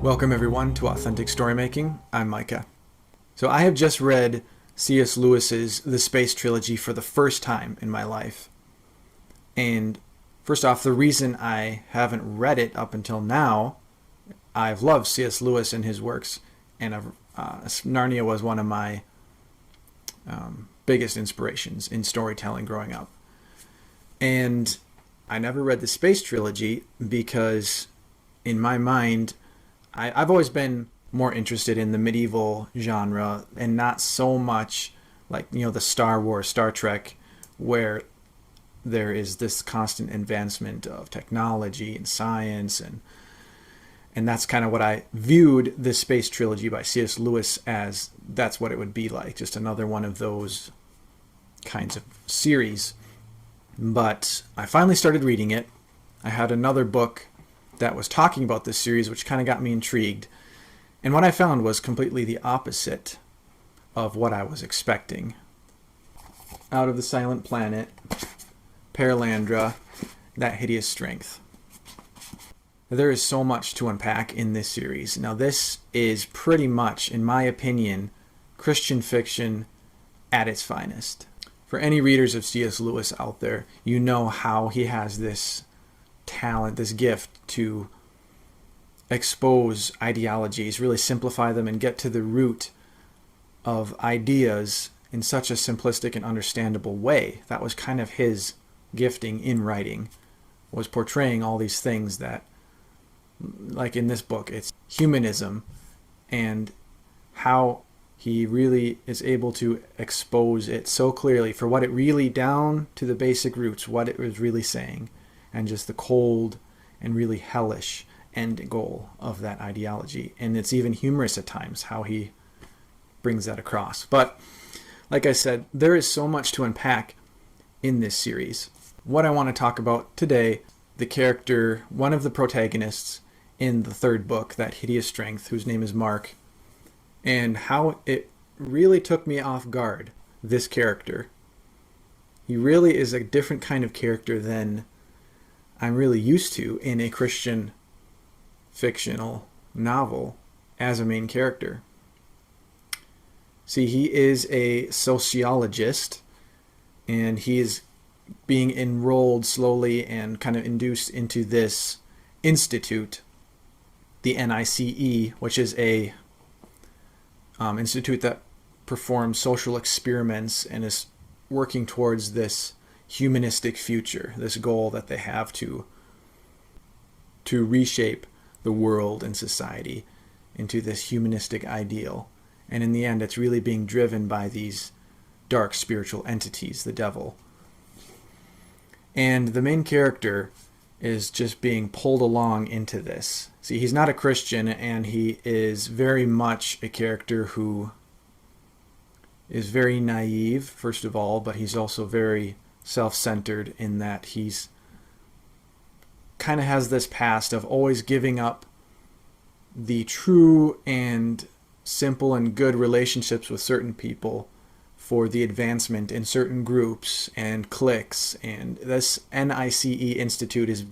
Welcome everyone to Authentic Storymaking. I'm Micah. So I have just read C.S. Lewis's The Space Trilogy for the first time in my life. And first off, the reason I haven't read it up until now, I've loved C.S. Lewis and his works, and Narnia was one of my biggest inspirations in storytelling growing up. And I never read the Space Trilogy because in my mind, I've always been more interested in the medieval genre and not so much like, the Star Wars, Star Trek, where there is this constant advancement of technology and science, and that's kind of what I viewed this Space Trilogy by C.S. Lewis as. That's what it would be like, just another one of those kinds of series. But I finally started reading it. I had another book that was talking about this series, which kind of got me intrigued. And what I found was completely the opposite of what I was expecting. Out of the Silent Planet, Perelandra, That Hideous Strength. There is so much to unpack in this series. Now, this is pretty much, in my opinion, Christian fiction at its finest. For any readers of C.S. Lewis out there, you know how he has this talent, this gift to expose ideologies, really simplify them and get to the root of ideas in such a simplistic and understandable way. That was kind of his gifting in writing, was portraying all these things that, like in this book, it's humanism and how he really is able to expose it so clearly for what it really, down to the basic roots, what it was really saying, and just the cold and really hellish end goal of that ideology. And it's even humorous at times how he brings that across. But like I said, there is so much to unpack in this series. What I want to talk about today, the character, one of the protagonists in the third book, That Hideous Strength, whose name is Mark, and how it really took me off guard, this character. He really is a different kind of character than I'm really used to in a Christian fictional novel as a main character. See, he is a sociologist, and he is being enrolled slowly and kind of induced into this institute, the NICE, which is a institute that performs social experiments and is working towards this humanistic future, this goal that they have to reshape the world and society into this humanistic ideal. And in the end, it's really being driven by these dark spiritual entities, the devil. And the main character is just being pulled along into this. See, he's not a Christian, and he is very much a character who is very naive, first of all, but he's also very self-centered in that he's kind of has this past of always giving up the true and simple and good relationships with certain people for the advancement in certain groups and cliques. And this NICE Institute is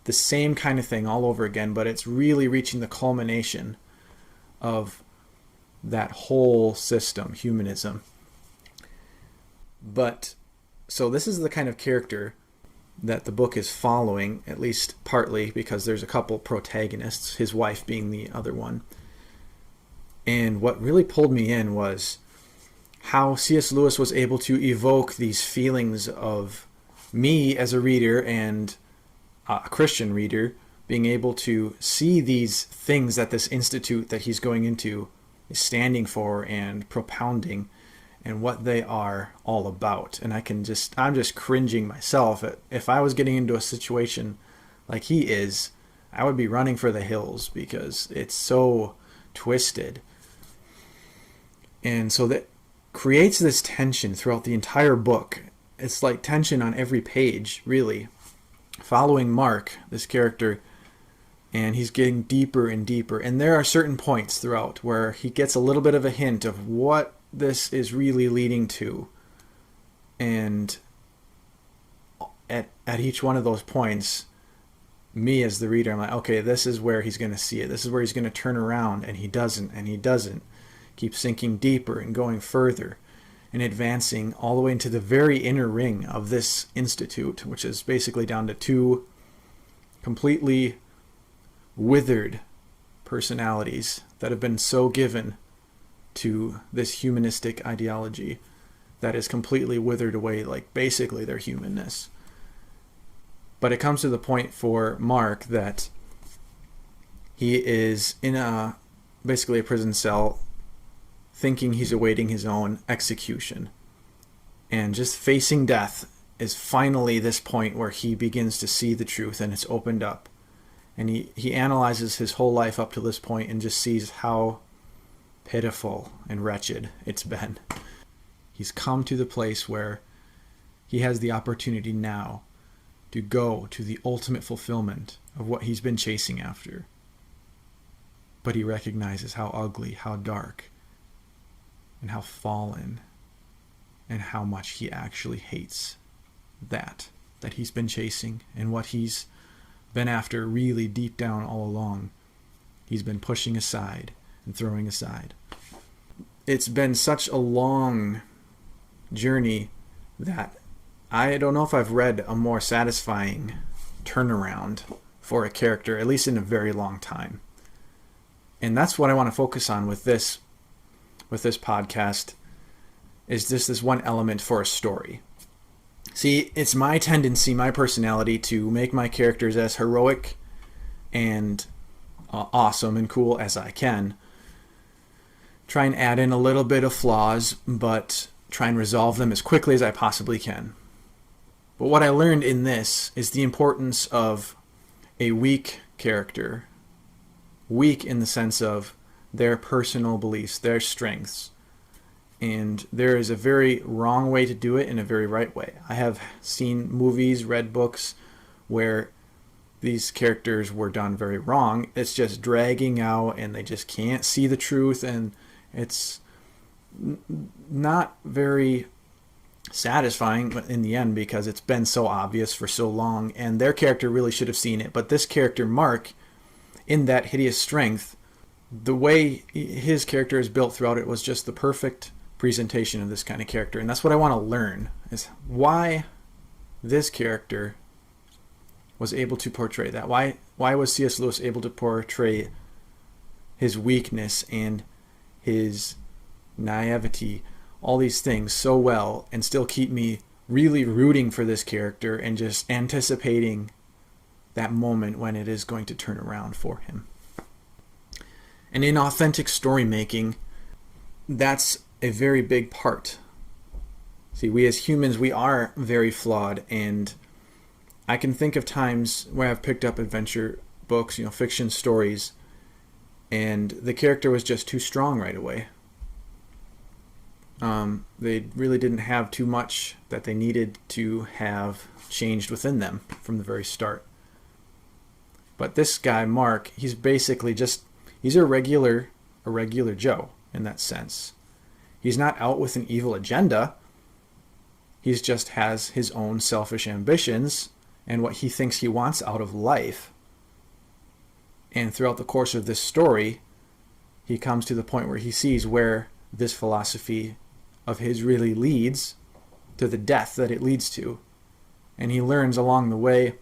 the same kind of thing all over again, but it's really reaching the culmination of that whole system, humanism. But so this is the kind of character that the book is following, at least partly, because there's a couple protagonists, his wife being the other one. And what really pulled me in was how C.S. Lewis was able to evoke these feelings of me as a reader and a Christian reader being able to see these things that this institute that he's going into is standing for and propounding, and what they are all about. And I'm just cringing myself. If I was getting into a situation like he is, I would be running for the hills because it's so twisted. And so that creates this tension throughout the entire book. It's like tension on every page, really, following Mark, this character, and he's getting deeper and deeper. And there are certain points throughout where he gets a little bit of a hint of what this is really leading to. And at each one of those points, me as the reader, I'm like, okay, this is where he's going to see it. This is where he's going to turn around, and he doesn't, and he doesn't. Keep sinking deeper and going further and advancing all the way into the very inner ring of this institute, which is basically down to two completely withered personalities that have been so given to this humanistic ideology that is completely withered away, like basically their humanness. But it comes to the point for Mark that he is in basically a prison cell, thinking he's awaiting his own execution. And just facing death is finally this point where he begins to see the truth, and it's opened up. And he analyzes his whole life up to this point and just sees how pitiful and wretched it's been. He's come to the place where he has the opportunity now to go to the ultimate fulfillment of what he's been chasing after. But he recognizes how ugly, how dark, and how fallen, and how much he actually hates that he's been chasing, and what he's been after really deep down all along. He's been pushing aside and throwing aside. It's been such a long journey that I don't know if I've read a more satisfying turnaround for a character, at least in a very long time. And that's what I want to focus on with this podcast, is just this one element for a story. See, it's my tendency, my personality, to make my characters as heroic and awesome and cool as I can. Try and add in a little bit of flaws, but try and resolve them as quickly as I possibly can. But what I learned in this is the importance of a weak character. Weak in the sense of their personal beliefs, their strengths. And there is a very wrong way to do it and a very right way. I have seen movies, read books where these characters were done very wrong. It's just dragging out and they just can't see the truth, and it's not very satisfying in the end because it's been so obvious for so long, and their character really should have seen it. But this character, Mark, in that hideous strength, the way his character is built throughout it was just the perfect presentation of this kind of character. And that's what I want to learn, is why this character was able to portray that. Why was C.S. Lewis able to portray his weakness and his naivety, all these things so well, and still keep me really rooting for this character and just anticipating that moment when it is going to turn around for him. And in authentic story making, that's a very big part. See, we as humans, we are very flawed, and I can think of times where I've picked up adventure books, fiction stories, and the character was just too strong right away. They really didn't have too much that they needed to have changed within them from the very start. But this guy, Mark, he's basically he's a regular Joe in that sense. He's not out with an evil agenda. He just has his own selfish ambitions and what he thinks he wants out of life. And throughout the course of this story, he comes to the point where he sees where this philosophy of his really leads to the death that it leads to. And he learns along the way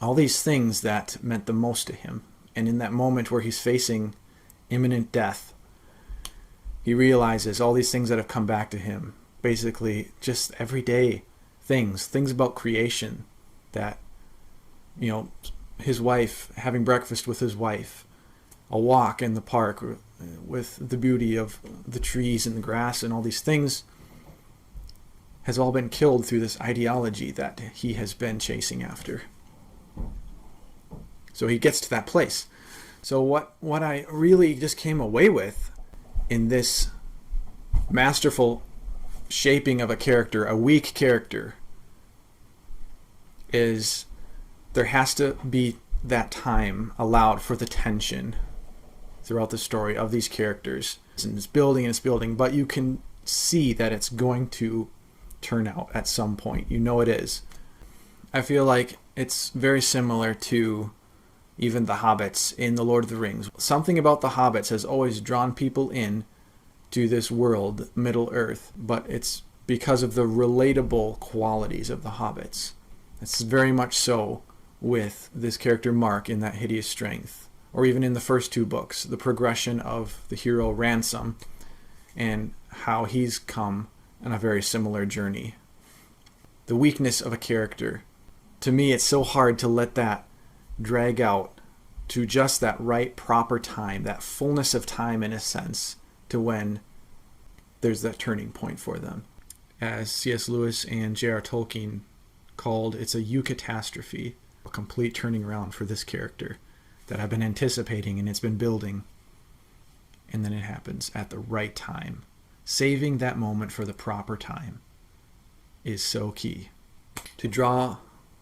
all these things that meant the most to him. And in that moment where he's facing imminent death, he realizes all these things that have come back to him. Basically, just everyday things about creation, that, his wife, having breakfast with his wife, a walk in the park with the beauty of the trees and the grass and all these things, has all been killed through this ideology that he has been chasing after. So he gets to that place. So what I really just came away with in this masterful shaping of a character, a weak character, is there has to be that time allowed for the tension throughout the story of these characters. And it's building, but you can see that it's going to turn out at some point. It is. I feel like It's very similar to even the hobbits in The Lord of the Rings. Something about the hobbits has always drawn people in to this world, Middle Earth, but it's because of the relatable qualities of the hobbits. It's very much so with this character Mark in That Hideous Strength, or even in the first two books, the progression of the hero Ransom and how he's come on a very similar journey. The weakness of a character. To me, it's so hard to let that drag out to just that right proper time, that fullness of time in a sense, to when there's that turning point for them. As C.S. Lewis and J.R. Tolkien called, it's a eucatastrophe, a complete turning around for this character that I've been anticipating and it's been building. And then it happens at the right time. Saving that moment for the proper time is so key. To draw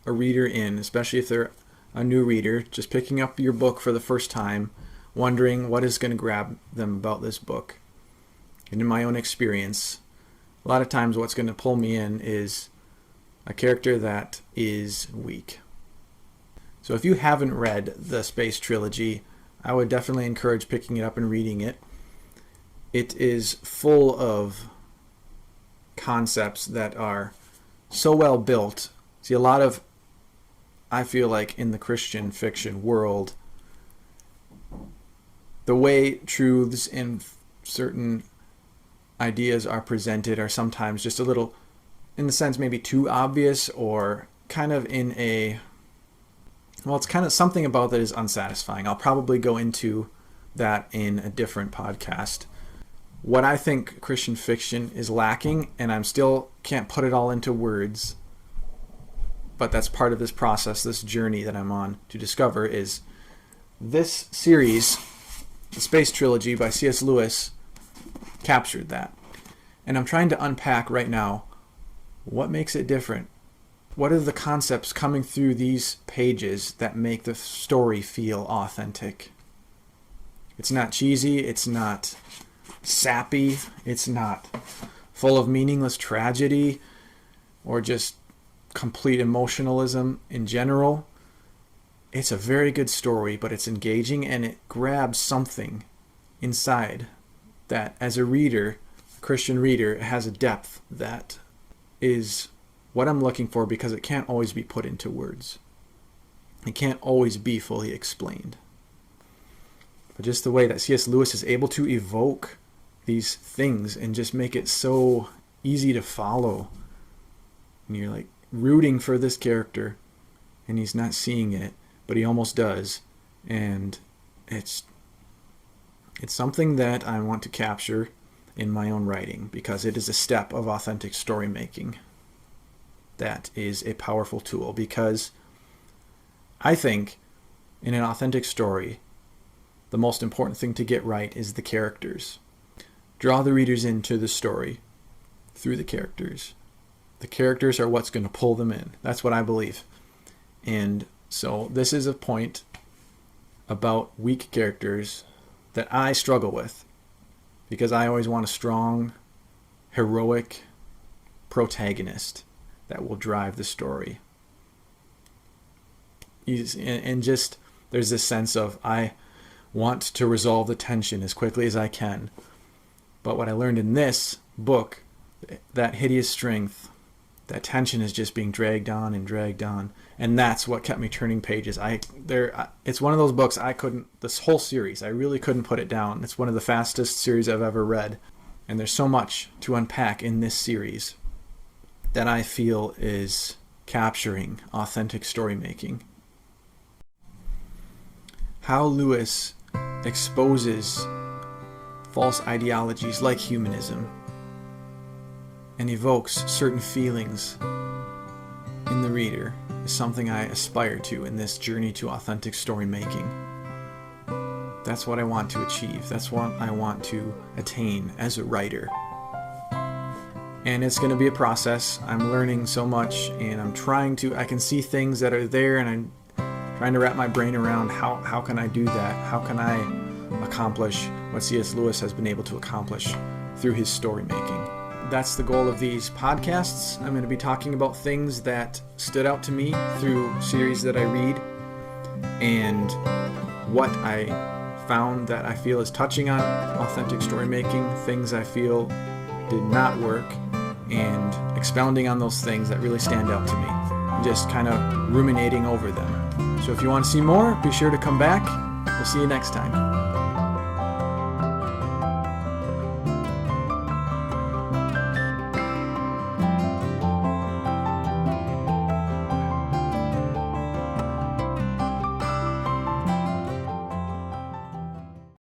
a reader in, especially if they're a new reader, just picking up your book for the first time, wondering what is going to grab them about this book. And in my own experience, a lot of times what's going to pull me in is a character that is weak. So if you haven't read the Space Trilogy, I would definitely encourage picking it up and reading it. It is full of concepts that are so well built. See, a lot of, I feel like in the Christian fiction world, the way truths and certain ideas are presented are sometimes just a little, in the sense, maybe too obvious, or kind of in a, well, it's kind of something about that is unsatisfying. I'll probably go into that in a different podcast. What I think Christian fiction is lacking, and I'm still can't put it all into words, but that's part of this process, this journey that I'm on to discover, is this series, the Space Trilogy by C.S. Lewis, captured that. And I'm trying to unpack right now what makes it different. What are the concepts coming through these pages that make the story feel authentic? It's not cheesy, it's not sappy, it's not full of meaningless tragedy or just complete emotionalism in general. It's a very good story, but it's engaging and it grabs something inside that, as a reader, a Christian reader, it has a depth that is what I'm looking for, because it can't always be put into words. It can't always be fully explained. But just the way that C.S. Lewis is able to evoke these things and just make it so easy to follow. And you're like rooting for this character and he's not seeing it, but he almost does. And it's something that I want to capture in my own writing, because it is a step of authentic story making. That is a powerful tool, because I think in an authentic story, the most important thing to get right is the characters. Draw the readers into the story through the characters. The characters are what's going to pull them in. That's what I believe. And so this is a point about weak characters that I struggle with, because I always want a strong, heroic protagonist that will drive the story. And just there's this sense of, I want to resolve the tension as quickly as I can. But what I learned in this book, That Hideous Strength, that tension is just being dragged on and dragged on. And that's what kept me turning pages. It's one of those books this whole series, I really couldn't put it down. It's one of the fastest series I've ever read. And there's so much to unpack in this series that I feel is capturing authentic story making. How Lewis exposes false ideologies like humanism and evokes certain feelings in the reader is something I aspire to in this journey to authentic story making. That's what I want to achieve. That's what I want to attain as a writer. And it's going to be a process. I'm learning so much, and I can see things that are there, and I'm trying to wrap my brain around how can I do that? How can I accomplish what C.S. Lewis has been able to accomplish through his story making? that's the goal of these podcasts. I'm going to be talking about things that stood out to me through series that I read and what I found that I feel is touching on authentic story making, things I feel did not work, and expounding on those things that really stand out to me, just kind of ruminating over them. So if you want to see more, be sure to come back. We'll see you next time.